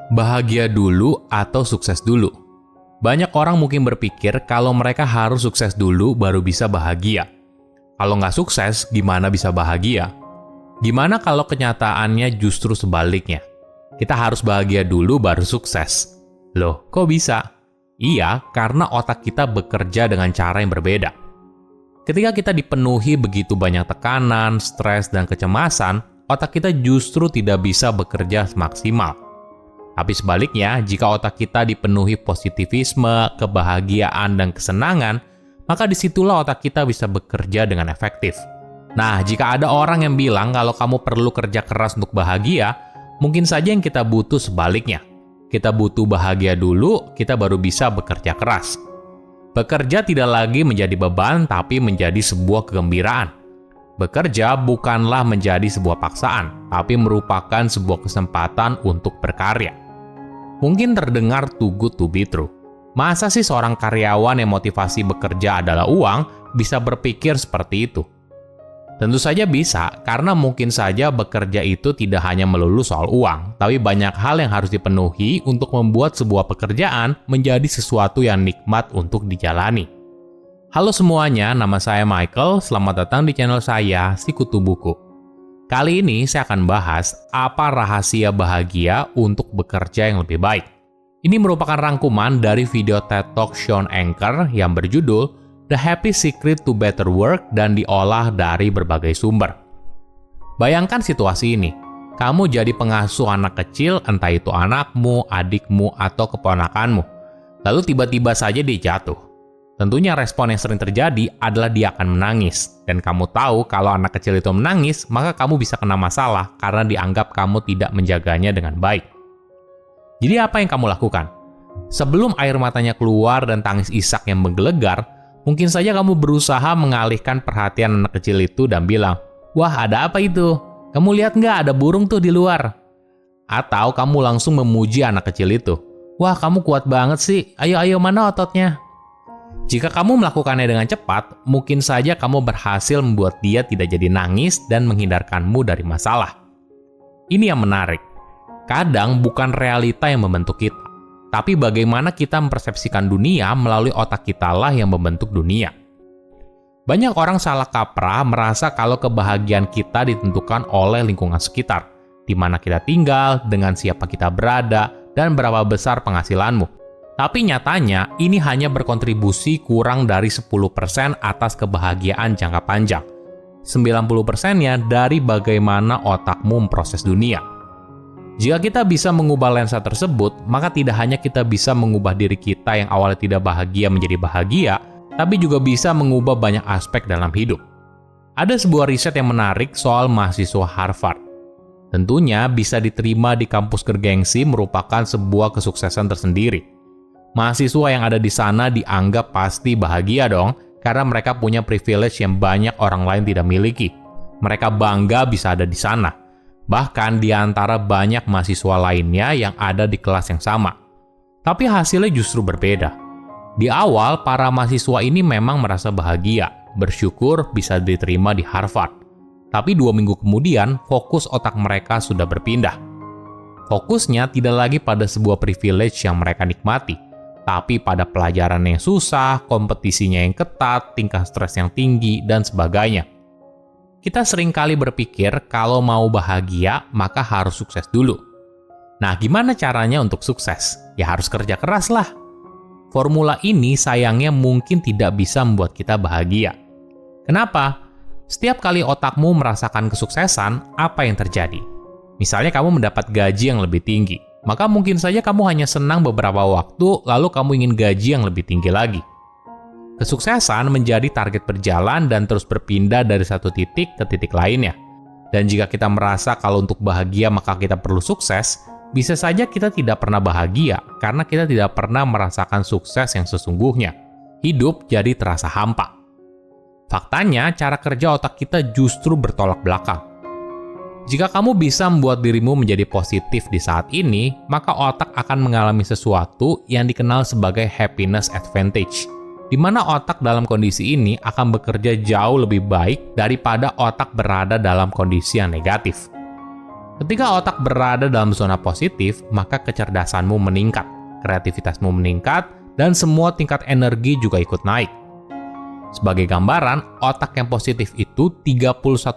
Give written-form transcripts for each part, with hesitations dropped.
Bahagia dulu atau sukses dulu? Banyak orang mungkin berpikir kalau mereka harus sukses dulu baru bisa bahagia. Kalau nggak sukses, gimana bisa bahagia? Gimana kalau kenyataannya justru sebaliknya? Kita harus bahagia dulu baru sukses. Loh, kok bisa? Iya, karena otak kita bekerja dengan cara yang berbeda. Ketika kita dipenuhi begitu banyak tekanan, stres, dan kecemasan, otak kita justru tidak bisa bekerja maksimal. Tapi sebaliknya, jika otak kita dipenuhi positivisme, kebahagiaan, dan kesenangan, maka disitulah otak kita bisa bekerja dengan efektif. Nah, jika ada orang yang bilang kalau kamu perlu kerja keras untuk bahagia, mungkin saja yang kita butuh sebaliknya. Kita butuh bahagia dulu, kita baru bisa bekerja keras. Bekerja tidak lagi menjadi beban, tapi menjadi sebuah kegembiraan. Bekerja bukanlah menjadi sebuah paksaan, tapi merupakan sebuah kesempatan untuk berkarya. Mungkin terdengar too good to be true. Masa sih seorang karyawan yang motivasi bekerja adalah uang bisa berpikir seperti itu? Tentu saja bisa, karena mungkin saja bekerja itu tidak hanya melulu soal uang, tapi banyak hal yang harus dipenuhi untuk membuat sebuah pekerjaan menjadi sesuatu yang nikmat untuk dijalani. Halo semuanya, nama saya Michael, selamat datang di channel saya, Sikutu Buku. Kali ini saya akan bahas apa rahasia bahagia untuk bekerja yang lebih baik. Ini merupakan rangkuman dari video TED Talk Shawn Achor yang berjudul The Happy Secret to Better Work dan diolah dari berbagai sumber. Bayangkan situasi ini. Kamu jadi pengasuh anak kecil, entah itu anakmu, adikmu, atau keponakanmu. Lalu tiba-tiba saja dia jatuh. Tentunya respon yang sering terjadi adalah dia akan menangis. Dan kamu tahu kalau anak kecil itu menangis, maka kamu bisa kena masalah karena dianggap kamu tidak menjaganya dengan baik. Jadi apa yang kamu lakukan? Sebelum air matanya keluar dan tangis isak yang menggelegar, mungkin saja kamu berusaha mengalihkan perhatian anak kecil itu dan bilang, "Wah, ada apa itu? Kamu lihat nggak ada burung tuh di luar?" Atau kamu langsung memuji anak kecil itu. "Wah, kamu kuat banget sih. Ayo, mana ototnya?" Jika kamu melakukannya dengan cepat, mungkin saja kamu berhasil membuat dia tidak jadi nangis dan menghindarkanmu dari masalah. Ini yang menarik. Kadang bukan realita yang membentuk kita, tapi bagaimana kita mempersepsikan dunia melalui otak kita lah yang membentuk dunia. Banyak orang salah kaprah merasa kalau kebahagiaan kita ditentukan oleh lingkungan sekitar, di mana kita tinggal, dengan siapa kita berada, dan berapa besar penghasilanmu. Tapi nyatanya, ini hanya berkontribusi kurang dari 10% atas kebahagiaan jangka panjang. 90%-nya dari bagaimana otakmu memproses dunia. Jika kita bisa mengubah lensa tersebut, maka tidak hanya kita bisa mengubah diri kita yang awalnya tidak bahagia menjadi bahagia, tapi juga bisa mengubah banyak aspek dalam hidup. Ada sebuah riset yang menarik soal mahasiswa Harvard. Tentunya bisa diterima di kampus bergengsi merupakan sebuah kesuksesan tersendiri. Mahasiswa yang ada di sana dianggap pasti bahagia dong, karena mereka punya privilege yang banyak orang lain tidak miliki. Mereka bangga bisa ada di sana. Bahkan di antara banyak mahasiswa lainnya yang ada di kelas yang sama. Tapi hasilnya justru berbeda. Di awal, para mahasiswa ini memang merasa bahagia, bersyukur bisa diterima di Harvard. Tapi 2 minggu kemudian, fokus otak mereka sudah berpindah. Fokusnya tidak lagi pada sebuah privilege yang mereka nikmati, tapi pada pelajaran yang susah, kompetisinya yang ketat, tingkat stres yang tinggi, dan sebagainya. Kita seringkali berpikir kalau mau bahagia, maka harus sukses dulu. Nah, gimana caranya untuk sukses? Ya harus kerja keras lah. Formula ini sayangnya mungkin tidak bisa membuat kita bahagia. Kenapa? Setiap kali otakmu merasakan kesuksesan, apa yang terjadi? Misalnya kamu mendapat gaji yang lebih tinggi. Maka mungkin saja kamu hanya senang beberapa waktu, lalu kamu ingin gaji yang lebih tinggi lagi. Kesuksesan menjadi target berjalan dan terus berpindah dari satu titik ke titik lainnya. Dan jika kita merasa kalau untuk bahagia maka kita perlu sukses, bisa saja kita tidak pernah bahagia karena kita tidak pernah merasakan sukses yang sesungguhnya. Hidup jadi terasa hampa. Faktanya, cara kerja otak kita justru bertolak belakang. Jika kamu bisa membuat dirimu menjadi positif di saat ini, maka otak akan mengalami sesuatu yang dikenal sebagai happiness advantage, di mana otak dalam kondisi ini akan bekerja jauh lebih baik daripada otak berada dalam kondisi yang negatif. Ketika otak berada dalam zona positif, maka kecerdasanmu meningkat, kreativitasmu meningkat, dan semua tingkat energi juga ikut naik. Sebagai gambaran, otak yang positif itu 31%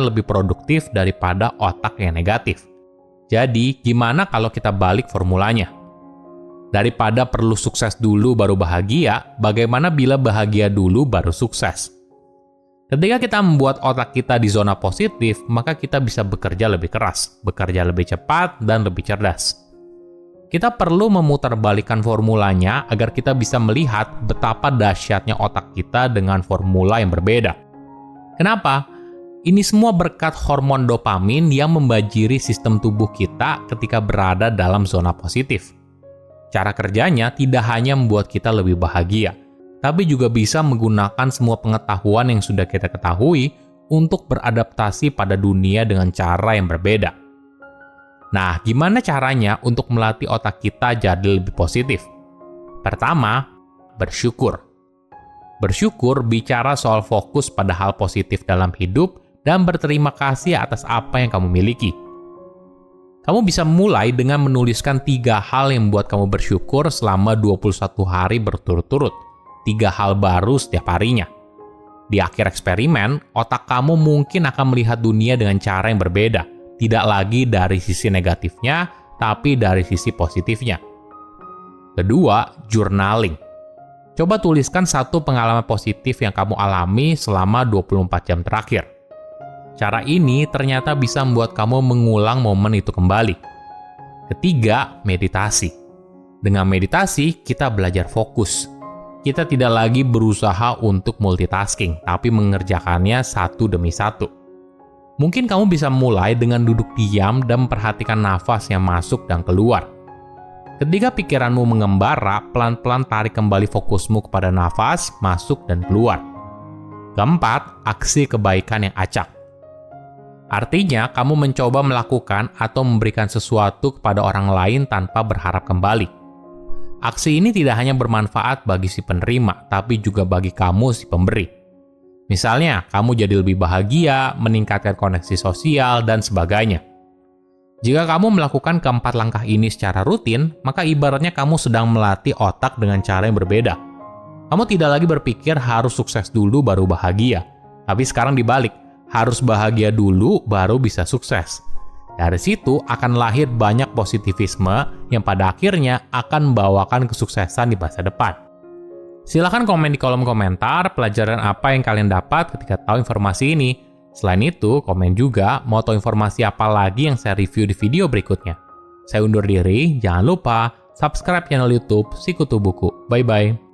lebih produktif daripada otak yang negatif. Jadi, gimana kalau kita balik formulanya? Daripada perlu sukses dulu baru bahagia, bagaimana bila bahagia dulu baru sukses? Ketika kita membuat otak kita di zona positif, maka kita bisa bekerja lebih keras, bekerja lebih cepat, dan lebih cerdas. Kita perlu memutarbalikkan formulanya agar kita bisa melihat betapa dahsyatnya otak kita dengan formula yang berbeda. Kenapa? Ini semua berkat hormon dopamin yang membanjiri sistem tubuh kita ketika berada dalam zona positif. Cara kerjanya tidak hanya membuat kita lebih bahagia, tapi juga bisa menggunakan semua pengetahuan yang sudah kita ketahui untuk beradaptasi pada dunia dengan cara yang berbeda. Nah, gimana caranya untuk melatih otak kita jadi lebih positif? Pertama, bersyukur. Bersyukur bicara soal fokus pada hal positif dalam hidup dan berterima kasih atas apa yang kamu miliki. Kamu bisa mulai dengan menuliskan 3 hal yang membuat kamu bersyukur selama 21 hari berturut-turut. 3 hal baru setiap harinya. Di akhir eksperimen, otak kamu mungkin akan melihat dunia dengan cara yang berbeda. Tidak lagi dari sisi negatifnya, tapi dari sisi positifnya. Kedua, journaling. Coba tuliskan 1 pengalaman positif yang kamu alami selama 24 jam terakhir. Cara ini ternyata bisa membuat kamu mengulang momen itu kembali. Ketiga, meditasi. Dengan meditasi, kita belajar fokus. Kita tidak lagi berusaha untuk multitasking, tapi mengerjakannya satu demi satu. Mungkin kamu bisa mulai dengan duduk diam dan memperhatikan nafas yang masuk dan keluar. Ketika pikiranmu mengembara, pelan-pelan tarik kembali fokusmu kepada nafas, masuk dan keluar. Keempat, aksi kebaikan yang acak. Artinya, kamu mencoba melakukan atau memberikan sesuatu kepada orang lain tanpa berharap kembali. Aksi ini tidak hanya bermanfaat bagi si penerima, tapi juga bagi kamu si pemberi. Misalnya, kamu jadi lebih bahagia, meningkatkan koneksi sosial, dan sebagainya. Jika kamu melakukan keempat langkah ini secara rutin, maka ibaratnya kamu sedang melatih otak dengan cara yang berbeda. Kamu tidak lagi berpikir harus sukses dulu baru bahagia, tapi sekarang dibalik, harus bahagia dulu baru bisa sukses. Dari situ akan lahir banyak positivisme yang pada akhirnya akan membawakan kesuksesan di masa depan. Silahkan komen di kolom komentar pelajaran apa yang kalian dapat ketika tahu informasi ini. Selain itu, komen juga mau tahu informasi apa lagi yang saya review di video berikutnya. Saya undur diri, jangan lupa subscribe channel YouTube Sikutu Buku. Bye-bye.